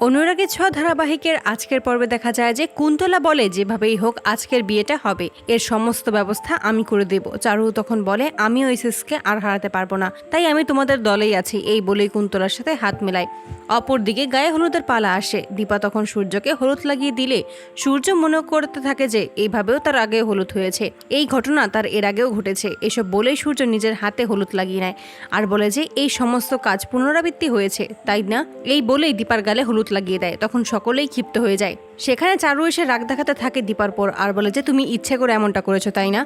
অনুরাগী ছ ধারাবাহিকের আজকের পর্বে দেখা যায় যে কুন্তলা বলে যেভাবেই হোক আজকের বিয়েটা হবে, এর সমস্ত ব্যবস্থা আমি করে দেব। চারু তখন বলে আমি ওই সিসকে আর হারাতে পারবো না, তাই আমি তোমাদের দলেই আছি। এই বলেই কুন্তলার সাথে হাত মেলায়। অপরদিকে গায়ে হলুদের পালা আসে। দীপা তখন সূর্যকে হলুদ লাগিয়ে দিলে সূর্য মনে করতে থাকে যে এইভাবেও তার আগে হলুদ হয়েছে, এই ঘটনা তার এর আগেও ঘটেছে। এসব বলেই সূর্য নিজের হাতে হলুদ লাগিয়ে নেয় আর বলে যে এই সমস্ত কাজ পুনরাবৃত্তি হয়েছে, তাই না? এই বলেই দীপার গালে হলুদ লাগিয়ে দেয়। তখন সকলেই ক্ষিপ্ত হয়ে যায়। সেখানে চারু এসে রাগ দেখাতে থাকে দীপার পর আর বলে যে তুমি ইচ্ছে করে এমনটা করেছো, তাই না?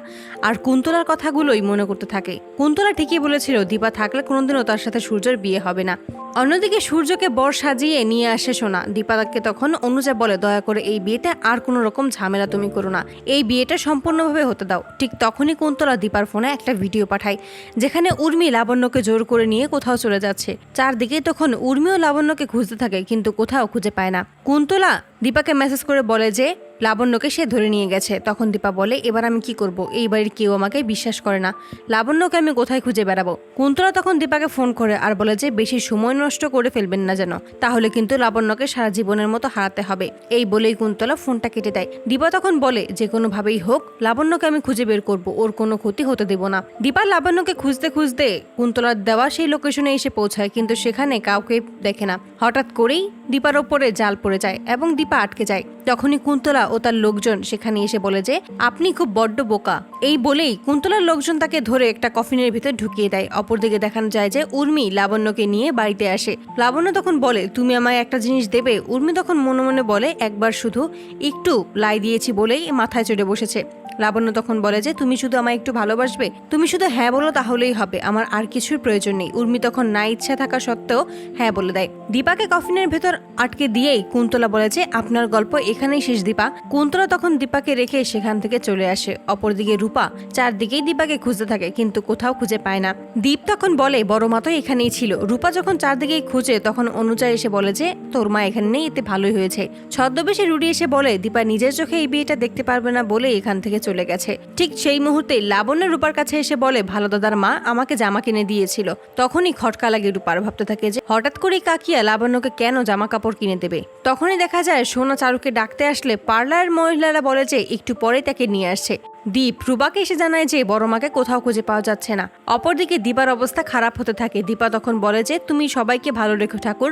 আর কুন্তলার কথাগুলোই মনে করতে থাকে। কুন্তলা ঠিকই বলেছিল, দীপা থাকলে কোনোদিনও তার সাথে সূর্যের বিয়ে হবে না। অন্যদিকে সূর্যকে বর সাজিয়ে নিয়ে আসে সোনা। দীপাকে তখন অনুজা বলে দয়া করে এই বিয়েতে আর কোনো রকম ঝামেলা তুমি করো না, এই বিয়েটা সম্পূর্ণভাবে হতে দাও। ঠিক তখনই কুন্তলা দীপার ফোনে একটা ভিডিও পাঠায় যেখানে উর্মি লাবণ্যকে জোর করে নিয়ে কোথাও চলে যাচ্ছে। চারদিকে তখন উর্মিও লাবণ্যকে খুঁজতে থাকে কিন্তু কোথাও খুঁজে পায় না। কুন্তলা দীপাকে মেসেজ করে বলে যে লাবণ্যকে সে ধরে নিয়ে গেছে। তখন দীপা বলে এবার আমি কি করব, এই বাড়ির কেউ আমাকে বিশ্বাস করে না, লাবণ্যকে আমি কোথায় খুঁজে বেড়াবো। কুন্তলা তখন দীপাকে ফোন করে আর বলে যে বেশি সময় নষ্ট করে ফেলবেন না যেন, তাহলে কিন্তু লাবণ্যকে সারা জীবনের মতো হারাতে হবে। এই বলেই কুন্তলা ফোনটা কেটে দেয়। দীপা তখন বলে যে কোনোভাবেই হোক লাবণ্যকে আমি খুঁজে বের করব, ওর কোনো ক্ষতি হতে দেব না। দীপা লাবণ্যকে খুঁজতে খুঁজতে কুন্তলার দেওয়া সেই লোকেশনে এসে পৌঁছায় কিন্তু সেখানে কাউকে দেখে না। হঠাৎ করেই দীপার ওপরে জাল পড়ে যায় এবং দীপা আটকে যায়। তখনই কুন্তলা ও তার লোকজন সেখানে এসে বলে যে আপনি খুব বড্ড বোকা। এই বলেই কুন্তলার লোকজন তাকে ধরে একটা কফিনের ভিতর ঢুকিয়ে দেয়। অপরদিকে দেখানো যায় যে উর্মি লাবণ্যকে নিয়ে বাড়িতে আসে। লাবণ্য তখন বলে তুমি আমায় একটা জিনিস দেবে? উর্মি তখন মনে মনে বলে একবার শুধু একটু লাই দিয়েছি বলেই মাথায় চড়ে বসেছে। লাবণ্য তখন বলে যে তুমি শুধু আমায় একটু ভালোবাসবে, তুমি শুধু হ্যাঁ বলো তাহলেই হবে, আমার আর কিছুর প্রয়োজন নেই। উর্মি তখন না ইচ্ছা থাকা সত্ত্বেও হ্যাঁ বলে দেয়। দীপাকে কফিনের ভেতর আটকে দিয়েই কুন্তলা বলে যে আপনার গল্প এখানেই শেষ দীপা। কুন্তলা তখন দীপাকে রেখে সেখান থেকে চলে আসে। অপরদিকে রূপা চারদিকেই দীপাকে খুঁজতে থাকে কিন্তু কোথাও খুঁজে পায় না। দীপ তখন বলে বড় মা তো এখানেই ছিল। রূপা যখন চারদিকেই খুঁজে তখন অনুজা এসে বলে যে তোর মা এখানে নেই, এতে ভালোই হয়েছে। ছদ্মবেশে রুডি এসে বলে দীপা নিজের চোখে এই বিয়েটা দেখতে পারবে না বলে এখান থেকে চলে গেছে। ঠিক সেই মুহূর্তে লাবণ্য রূপার কাছে এসে বলে ভালো দাদার মা আমাকে জামা কিনে দিয়েছিল। তখনই খটকা লাগে রূপার, ভাবতে থাকে যে হঠাৎ করেই কাকিয়া লাবণ্যকে কেন জামা কাপড় কিনে দেবে। তখনই দেখা যায় সোনা চারুকে ডাকতে আসলে পার্লারের মহিলারা বলে যে একটু পরেই তাকে নিয়ে আসছে। দীপ রূপাকে এসে জানায় যে বড় মাকে কোথাও খুঁজে পাওয়া যাচ্ছে না। অপরদিকে দীপার অবস্থা খারাপ হতে থাকে। দীপা তখন বলে যে তুমি সবাইকে ভালো রেখো ঠাকুর,